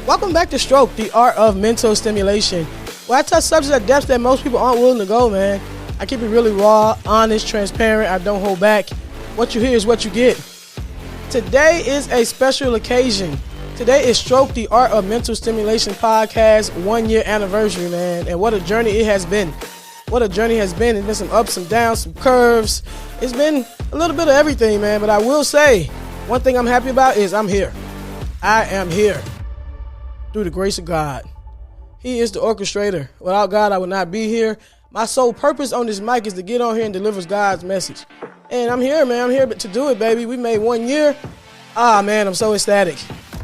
Welcome back to Stroke, the art of mental stimulation, where I touch subjects at depths that most people aren't willing to go, man. I keep it really raw, honest, transparent. I don't hold back. What you hear is what you get. Today is a special occasion. Today is Stroke, the art of mental stimulation podcast 1 year anniversary, man. And what a journey it has been. What a journey has been. It's been some ups, some downs, some curves. It's been a little bit of everything, man. But I will say, one thing I'm happy about is I'm here. I am here. Through the grace of God. He is the orchestrator. Without God, I would not be here. My sole purpose on this mic is to get on here and deliver God's message. And I'm here, man. I'm here to do it, baby. We made 1 year. Man, I'm so ecstatic.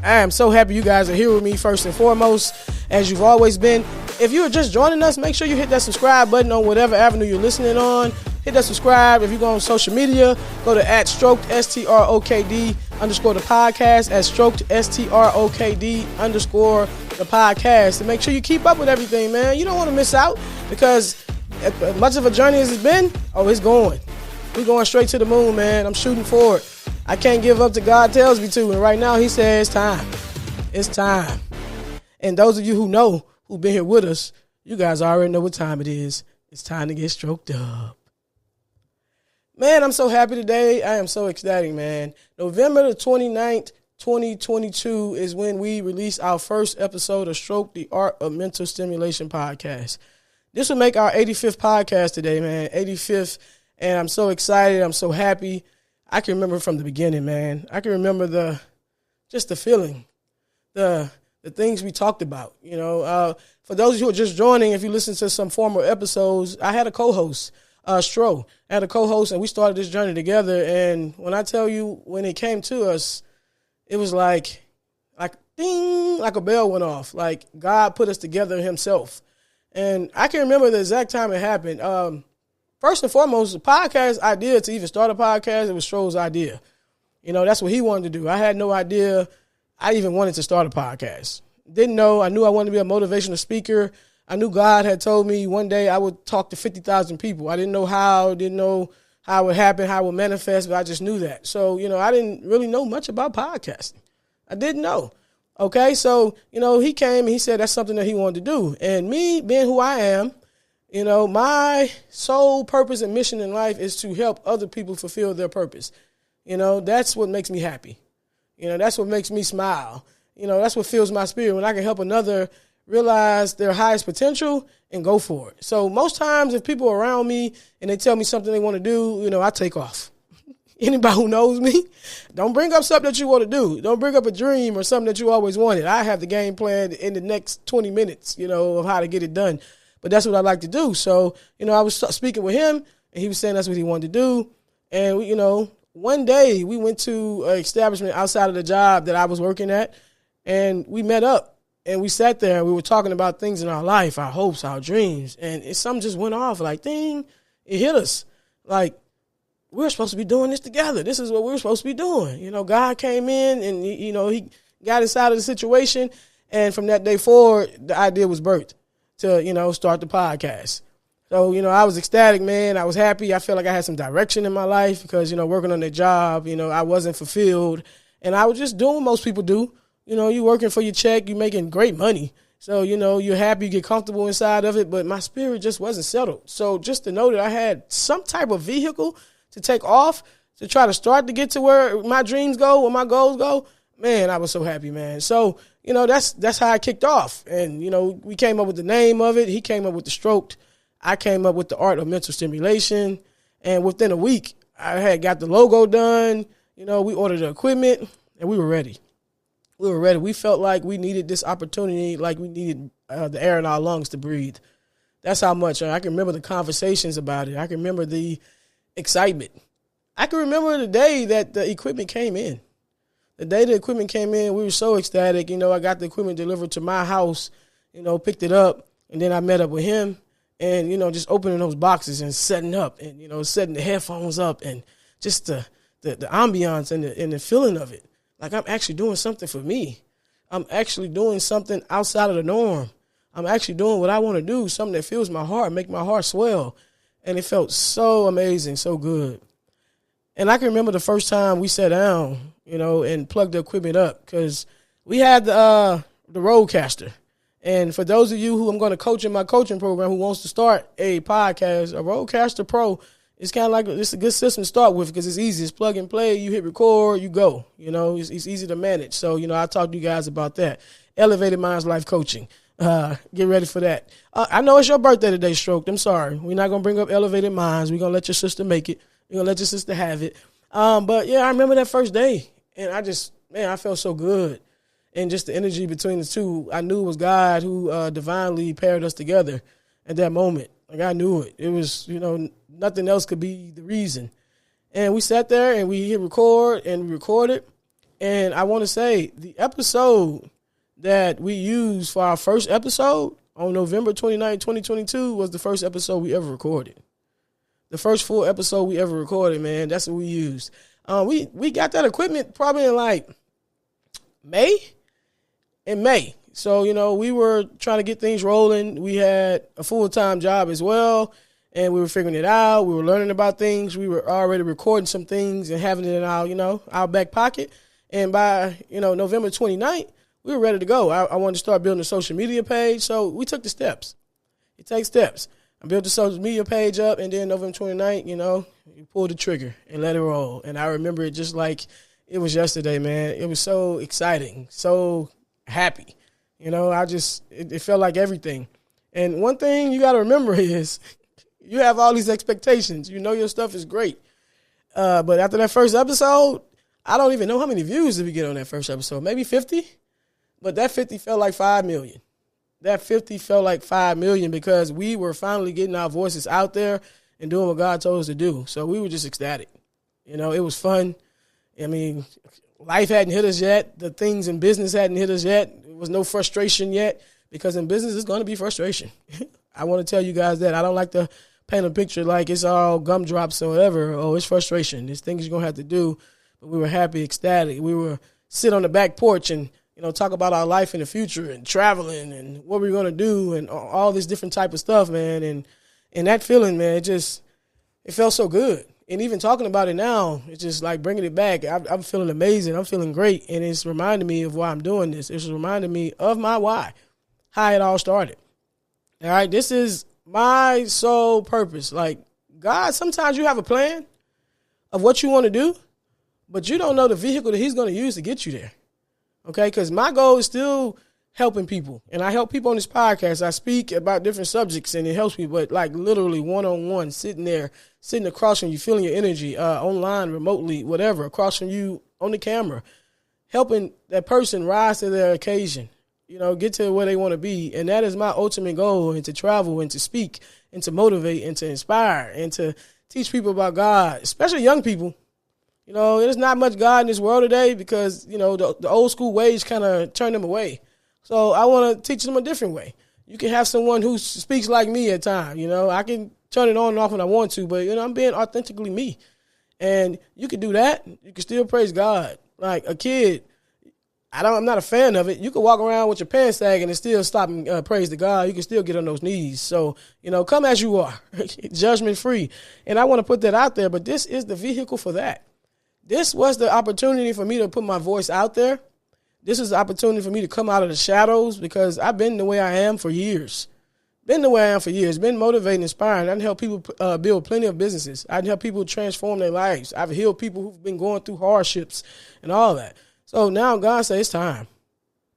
I am so happy you guys are here with me first and foremost, as you've always been. If you are just joining us, make sure you hit that subscribe button on whatever avenue you're listening on. Hit that subscribe. If you go on social media, go to @Strok'D, STROK'D _ the podcast, @Strok'D, STROK'D _ the podcast. And make sure you keep up with everything, man. You don't want to miss out because as much of a journey as it's been, it's going. We're going straight to the moon, man. I'm shooting forward. I can't give up till God tells me to. And right now he says it's time. It's time. And those of you who know, who've been here with us, you guys already know what time it is. It's time to get stroked up. Man, I'm so happy today. I am so ecstatic, man. November the 29th, 2022 is when we release our first episode of Stroke, the Art of Mental Stimulation podcast. This will make our 85th podcast today, man. 85th, and I'm so excited. I'm so happy. I can remember from the beginning, man. I can remember the feeling, the things we talked about. You know, for those of you who are just joining, if you listen to some former episodes, I had a co-host. Stro. I had a co-host, and we started this journey together. And when I tell you, when it came to us, it was like ding, like a bell went off. Like God put us together himself. And I can remember the exact time it happened. First and foremost, the podcast idea to even start a podcast, it was Stro's idea. You know, that's what he wanted to do. I had no idea I even wanted to start a podcast. Didn't know. I knew I wanted to be a motivational speaker. I knew God had told me one day I would talk to 50,000 people. I didn't know how, didn't know how it would happen, how it would manifest, but I just knew that. So, you know, I didn't really know much about podcasting. I didn't know. Okay, so, you know, he came and he said that's something that he wanted to do. And me being who I am, you know, my sole purpose and mission in life is to help other people fulfill their purpose. You know, that's what makes me happy. You know, that's what makes me smile. You know, that's what fills my spirit when I can help another realize their highest potential and go for it. So most times if people are around me and they tell me something they want to do, you know, I take off. Anybody who knows me, don't bring up something that you want to do. Don't bring up a dream or something that you always wanted. I have the game plan in the next 20 minutes, you know, of how to get it done. But that's what I like to do. So, you know, I was speaking with him and he was saying that's what he wanted to do. And, you know, one day we went to an establishment outside of the job that I was working at and we met up. And we sat there and we were talking about things in our life, our hopes, our dreams. And something just went off like, ding, it hit us. Like, we're supposed to be doing this together. This is what we're supposed to be doing. You know, God came in and, you know, he got us out of the situation. And from that day forward, the idea was birthed to, you know, start the podcast. So, you know, I was ecstatic, man. I was happy. I felt like I had some direction in my life because, you know, working on that job, you know, I wasn't fulfilled. And I was just doing what most people do. You know, you working for your check, you making great money. So, you know, you're happy, you get comfortable inside of it, but my spirit just wasn't settled. So just to know that I had some type of vehicle to take off, to try to start to get to where my dreams go, where my goals go, man, I was so happy, man. So, you know, that's how I kicked off. And, you know, we came up with the name of it. He came up with the Strok'D. I came up with the art of mental stimulation. And within a week, I had got the logo done. You know, we ordered the equipment and we were ready. We were ready. We felt like we needed this opportunity, like we needed the air in our lungs to breathe. That's how much. I can remember the conversations about it. I can remember the excitement. I can remember the day that the equipment came in. The day the equipment came in, we were so ecstatic. You know, I got the equipment delivered to my house, you know, picked it up, and then I met up with him and, you know, just opening those boxes and setting up and, you know, setting the headphones up and just the ambiance and the feeling of it. Like I'm actually doing something for me. I'm actually doing something outside of the norm. I'm actually doing what I want to do, something that fills my heart, make my heart swell. And it felt so amazing, so good. And I can remember the first time we sat down, you know, and plugged the equipment up because we had the the roadcaster. And for those of you who I'm going to coach in my coaching program who wants to start a podcast, a Rodecaster Pro, it's kind of like it's a good system to start with because it's easy. It's plug and play. You hit record, you go. It's easy to manage. So, I'll talk to you guys about that. Elevated Minds Life Coaching. Get ready for that. I know it's your birthday today, Strok'd. I'm sorry. We're not going to bring up Elevated Minds. We're going to let your sister make it. We're going to let your sister have it. But, yeah, I remember that first day. And I felt so good. And just the energy between the two, I knew it was God who divinely paired us together at that moment. Like, I knew it. It was, nothing else could be the reason. And we sat there and we hit record and we recorded. And I want to say the episode that we used for our first episode on November 29, 2022 was the first episode we ever recorded. The first full episode we ever recorded, man. That's what we used. We got that equipment probably in like May. So, we were trying to get things rolling. We had a full-time job as well, and we were figuring it out. We were learning about things. We were already recording some things and having it in our back pocket. And by, November 29th, we were ready to go. I wanted to start building a social media page, so we took the steps. It takes steps. I built the social media page up, and then November 29th, we pulled the trigger and let it roll. And I remember it just like it was yesterday, man. It was so exciting, so happy. It felt like everything. And one thing you got to remember is you have all these expectations. Your stuff is great. But after that first episode, I don't even know how many views did we get on that first episode. Maybe 50? But that 50 felt like 5 million. That 50 felt like 5 million because we were finally getting our voices out there and doing what God told us to do. So we were just ecstatic. It was fun. I mean, life hadn't hit us yet. The things in business hadn't hit us yet. There was no frustration yet because in business it's going to be frustration. I want to tell you guys that. I don't like to paint a picture like it's all gumdrops or whatever. Oh, it's frustration. There's things you're going to have to do. But we were happy, ecstatic. We were sit on the back porch and, talk about our life in the future and traveling and what we're going to do and all this different type of stuff, man. And that feeling, man, it felt so good. And even talking about it now, it's just like bringing it back. I'm feeling amazing. I'm feeling great. And it's reminding me of why I'm doing this. It's reminding me of my why, how it all started. All right, this is my sole purpose. Like, God, sometimes you have a plan of what you want to do, but you don't know the vehicle that he's going to use to get you there. Okay, because my goal is still helping people. And I help people on this podcast. I speak about different subjects, and it helps me, but like literally one-on-one, sitting across from you, feeling your energy, online, remotely, whatever, across from you on the camera, helping that person rise to their occasion, get to where they want to be. And that is my ultimate goal, and to travel and to speak and to motivate and to inspire and to teach people about God, especially young people. There's not much God in this world today because, the old school ways kind of turn them away. So I want to teach them a different way. You can have someone who speaks like me at times. I can turn it on and off when I want to, but, I'm being authentically me. And you can do that. You can still praise God. Like a kid, I'm not a fan of it. You can walk around with your pants sagging and still stop and praise the God. You can still get on those knees. So, come as you are, judgment free. And I want to put that out there, but this is the vehicle for that. This was the opportunity for me to put my voice out there. This is the opportunity for me to come out of the shadows because I've been the way I am for years. Been motivating, inspiring. I've helped people build plenty of businesses. I've helped people transform their lives. I've healed people who've been going through hardships and all that. So now God says it's time.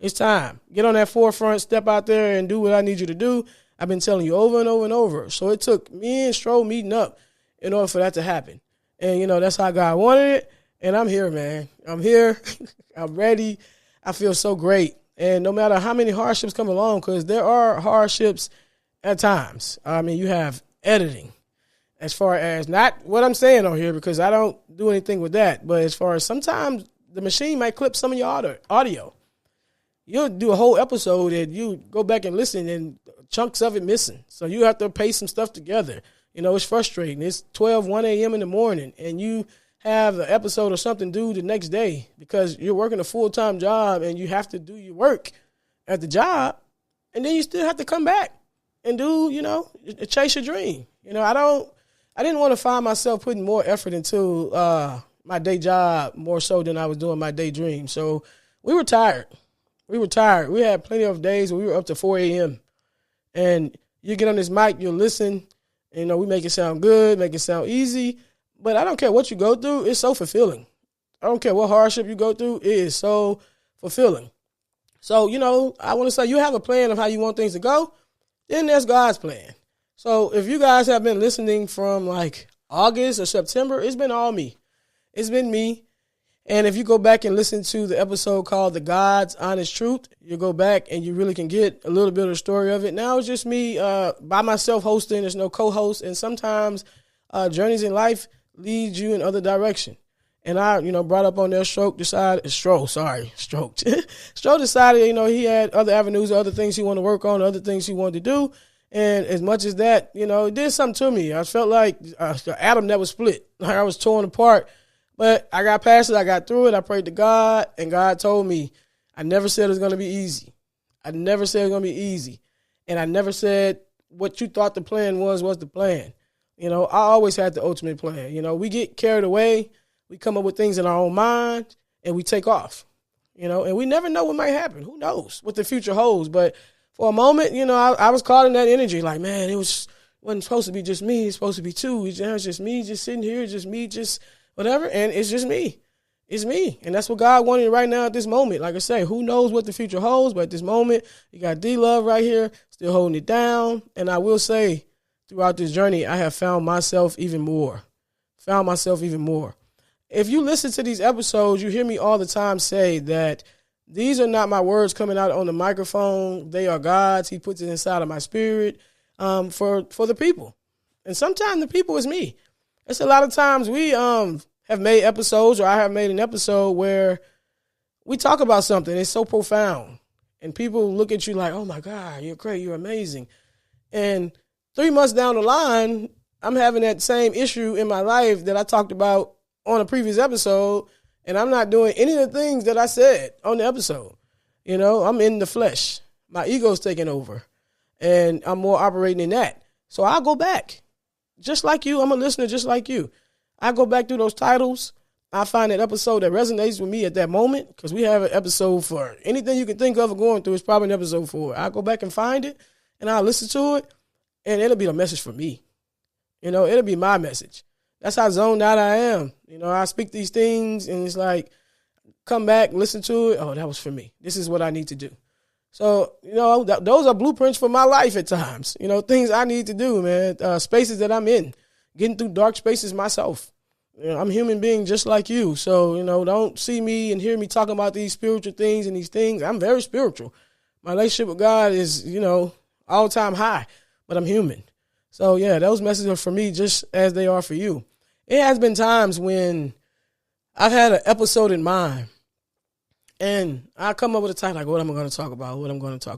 It's time. Get on that forefront, step out there and do what I need you to do. I've been telling you over and over and over. So it took me and Stro meeting up in order for that to happen. And, that's how God wanted it. And I'm here, man. I'm here. I'm ready. I feel so great. And no matter how many hardships come along, because there are hardships at times. I mean, you have editing as far as not what I'm saying on here because I don't do anything with that. But as far as sometimes the machine might clip some of your audio. You'll do a whole episode and you go back and listen and chunks of it missing. So you have to paste some stuff together. It's frustrating. It's 1 a.m. in the morning and you have an episode or something due the next day because you're working a full-time job and you have to do your work at the job, and then you still have to come back and do, chase your dream. I didn't want to find myself putting more effort into my day job more so than I was doing my day dream. So we were tired. We were tired. We had plenty of days where we were up to 4 a.m. And you get on this mic, you'll listen, and, we make it sound good, make it sound easy. But I don't care what you go through, it's so fulfilling. I don't care what hardship you go through, it is so fulfilling. So, I want to say you have a plan of how you want things to go, then there's God's plan. So if you guys have been listening from like August or September, it's been all me. It's been me. And if you go back and listen to the episode called The God's Honest Truth, you go back and you really can get a little bit of the story of it. Now it's just me by myself hosting. There's no co-host. And sometimes journeys in life lead you in other direction. And I, brought up on there, Stroke decided, Stroke decided, he had other avenues, other things he wanted to work on, other things he wanted to do. And as much as that, it did something to me. I felt like the atom that was split. Like I was torn apart. But I got past it. I got through it. I prayed to God, and God told me, I never said it was going to be easy. I never said it was going to be easy. And I never said what you thought the plan was the plan. I always had the ultimate plan. We get carried away. We come up with things in our own mind, and we take off. And we never know what might happen. Who knows what the future holds? But for a moment, I was caught in that energy. Like, man, wasn't supposed to be just me. It's supposed to be two. It's just me just sitting here, just me, just whatever, and it's just me. It's me, and that's what God wanted right now at this moment. Like I say, who knows what the future holds, but at this moment, you got D-Luv right here, still holding it down, and I will say, throughout this journey, I have found myself even more. If you listen to these episodes, you hear me all the time say that these are not my words coming out on the microphone. They are God's. He puts it inside of my spirit for the people, and sometimes the people is me. It's a lot of times we have made episodes, or I have made an episode where we talk about something. It's so profound. And people look at you like, oh, my God, you're great. You're amazing. And 3 months down the line, I'm having that same issue in my life that I talked about on a previous episode, and I'm not doing any of the things that I said on the episode. I'm in the flesh. My ego's taking over, and I'm more operating in that. So I'll go back. Just like you, I'm a listener just like you. I go back through those titles. I find that episode that resonates with me at that moment, because we have an episode for anything you can think of going through. It's probably an episode for it. I'll go back and find it, and I'll listen to it, and it'll be a message for me. It'll be my message. That's how zoned out I am. I speak these things, and it's like, come back, listen to it. Oh, that was for me. This is what I need to do. So, those are blueprints for my life at times. Things I need to do, man. Spaces that I'm in, getting through dark spaces myself. I'm a human being just like you. So, don't see me and hear me talking about these spiritual things and these things. I'm very spiritual. My relationship with God is, all-time high, but I'm human. So, yeah, those messages are for me just as they are for you. It has been times when I've had an episode in mind, and I come up with a title like, what am I going to talk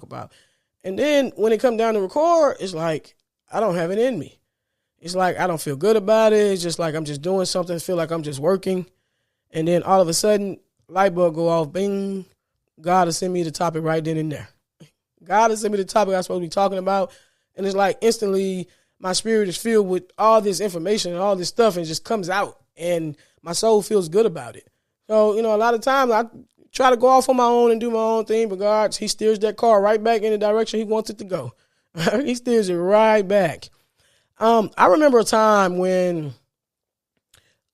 about? And then when it comes down to record, it's like, I don't have it in me. It's like, I don't feel good about it. It's just like I'm just doing something, I feel like I'm just working. And then all of a sudden, light bulb go off, bing, God will send me the topic right then and there. God will send me the topic I'm supposed to be talking about. And it's like instantly my spirit is filled with all this information and all this stuff, and it just comes out. And my soul feels good about it. So, a lot of times I try to go off on my own and do my own thing, but God, he steers that car right back in the direction he wants it to go. He steers it right back. I remember a time when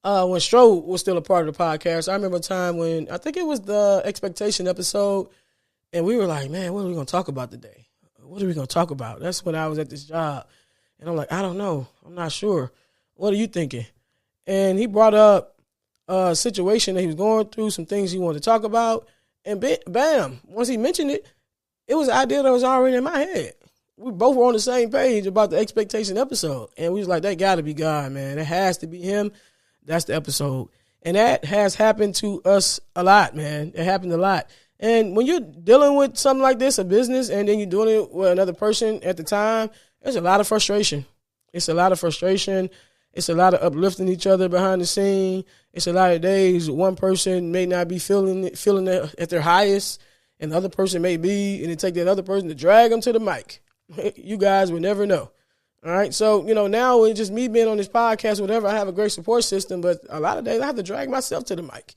STROK'D was still a part of the podcast. I remember a time when, I think it was the expectation episode, and we were like, man, what are we going to talk about today? What are we going to talk about? That's when I was at this job. And I'm like, I don't know. I'm not sure. What are you thinking? And he brought up a situation that he was going through, some things he wanted to talk about. And bam, once he mentioned it, it was an idea that was already in my head. We both were on the same page about the expectation episode. And we was like, that got to be God, man. It has to be him. That's the episode. And that has happened to us a lot, man. It happened a lot. And when you're dealing with something like this, a business, and then you're doing it with another person at the time, there's a lot of frustration. It's a lot of frustration. It's a lot of uplifting each other behind the scene. It's a lot of days one person may not be feeling it at their highest, and the other person may be, and it take that other person to drag them to the mic. You guys will never know. All right. So, now it's just me being on this podcast, whatever. I have a great support system, but a lot of days I have to drag myself to the mic.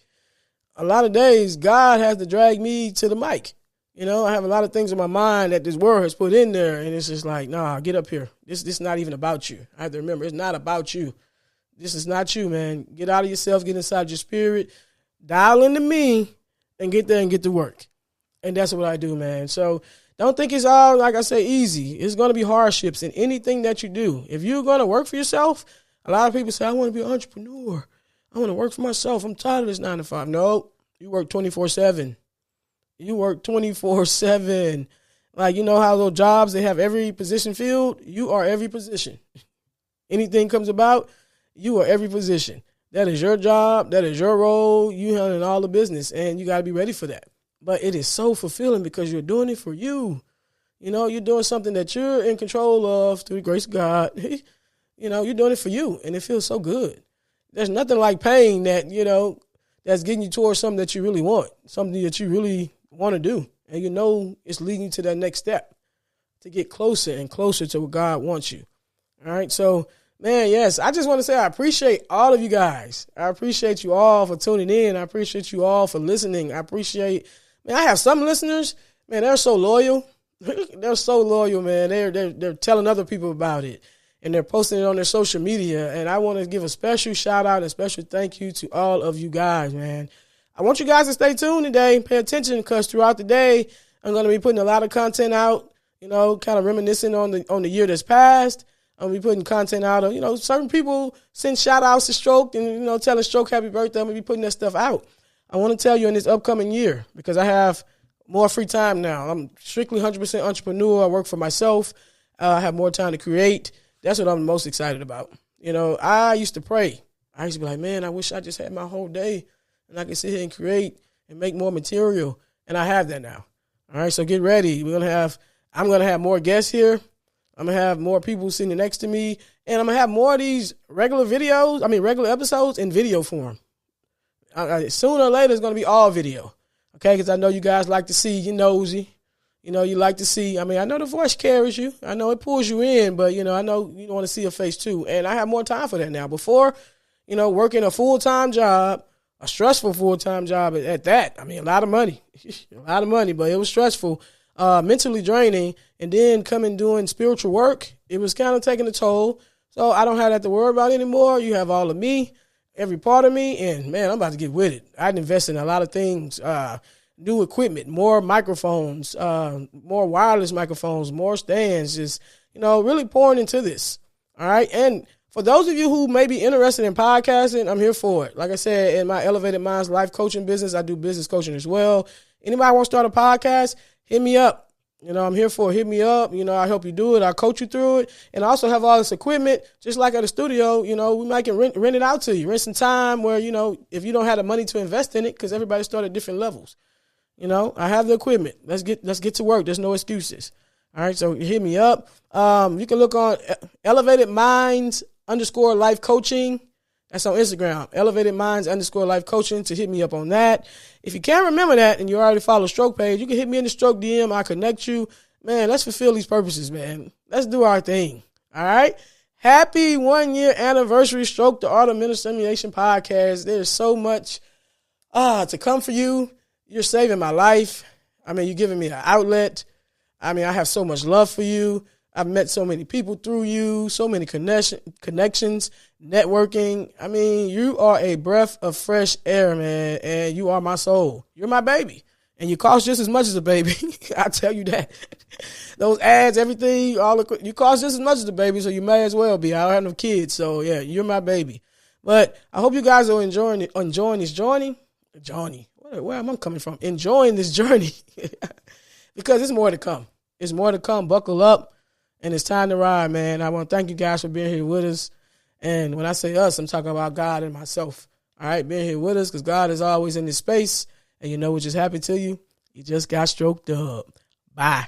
A lot of days God has to drag me to the mic. I have a lot of things in my mind that this world has put in there, and it's just like, nah, get up here. This is not even about you. I have to remember, it's not about you. This is not you, man. Get out of yourself, get inside your spirit, dial into me, and get there and get to work. And that's what I do, man. So don't think it's all, like I say, easy. It's going to be hardships in anything that you do. If you're going to work for yourself, a lot of people say, I want to be an entrepreneur. I want to work for myself. I'm tired of this 9 to 5. No, you work 24/7. You work 24/7. Like, you know how those jobs, they have every position filled? You are every position. Anything comes about, you are every position. That is your job. That is your role. You handling all the business, and you got to be ready for that. But it is so fulfilling because you're doing it for you. You're doing something that you're in control of through the grace of God. You're doing it for you, and it feels so good. There's nothing like pain that, that's getting you towards something that you really want, something that you really want to do. And it's leading you to that next step to get closer and closer to what God wants you. All right. So, man, yes, I just want to say I appreciate all of you guys. I appreciate you all for tuning in. I appreciate you all for listening. I have some listeners, man, they're so loyal. They're so loyal, man. They're telling other people about it, and they're posting it on their social media. And I want to give a special shout out and special thank you to all of you guys, man. I want you guys to stay tuned today, pay attention, because throughout the day, I'm going to be putting a lot of content out, kind of reminiscing on the year that's passed. I'm going to be putting content out of, certain people send shout outs to Stroke and, telling Stroke happy birthday. I'm going to be putting that stuff out. I want to tell you in this upcoming year, because I have more free time now. I'm strictly 100% entrepreneur. I work for myself. I have more time to create. That's what I'm most excited about. I used to pray. I used to be like, man, I wish I just had my whole day and I could sit here and create and make more material. And I have that now. All right, so get ready. I'm going to have more guests here. I'm going to have more people sitting next to me. And I'm going to have more of these regular episodes in video form. Sooner or later, it's going to be all video. Okay, because I know you guys like to see, you're nosy. You like to see, I know the voice carries you. I know it pulls you in, but, I know you want to see a face too. And I have more time for that now. Before, working a full-time job, a stressful full-time job at that. A lot of money. But it was stressful, mentally draining, and then coming doing spiritual work, it was kind of taking a toll. So I don't have that to worry about anymore. You have all of me, every part of me, and, man, I'm about to get with it. I'd invest in a lot of things, new equipment, more microphones, more wireless microphones, more stands, just, really pouring into this. All right. And for those of you who may be interested in podcasting, I'm here for it. Like I said, in my Elevated Minds life coaching business, I do business coaching as well. Anybody want to start a podcast, hit me up. I'm here for it. Hit me up. I help you do it. I coach you through it. And I also have all this equipment, just like at a studio, we might can rent it out to you. Rent some time where, if you don't have the money to invest in it, because everybody started at different levels. I have the equipment. Let's get to work. There's no excuses. All right. So hit me up. You can look on Elevated Minds _life coaching. That's on Instagram. Elevated Minds _life coaching to hit me up on that. If you can't remember that and you already follow Stroke page, you can hit me in the Stroke DM. I'll connect you. Man, let's fulfill these purposes, man. Let's do our thing. All right. Happy 1 year anniversary, Stroke, the Art of Mental Stimulation podcast. There's so much to come for you. You're saving my life. You're giving me an outlet. I have so much love for you. I've met so many people through you, so many connections, networking. You are a breath of fresh air, man, and you are my soul. You're my baby, and you cost just as much as a baby. I tell you that. Those ads, everything, you cost just as much as a baby, so you may as well be. I don't have no kids, so yeah, you're my baby. But I hope you guys are enjoying this journey. Where am I coming from? Enjoying this journey because it's more to come. It's more to come. Buckle up. And it's time to ride, man. I want to thank you guys for being here with us. And when I say us, I'm talking about God and myself. All right, being here with us because God is always in this space. And what just happened to you? You just got stroked up. Bye.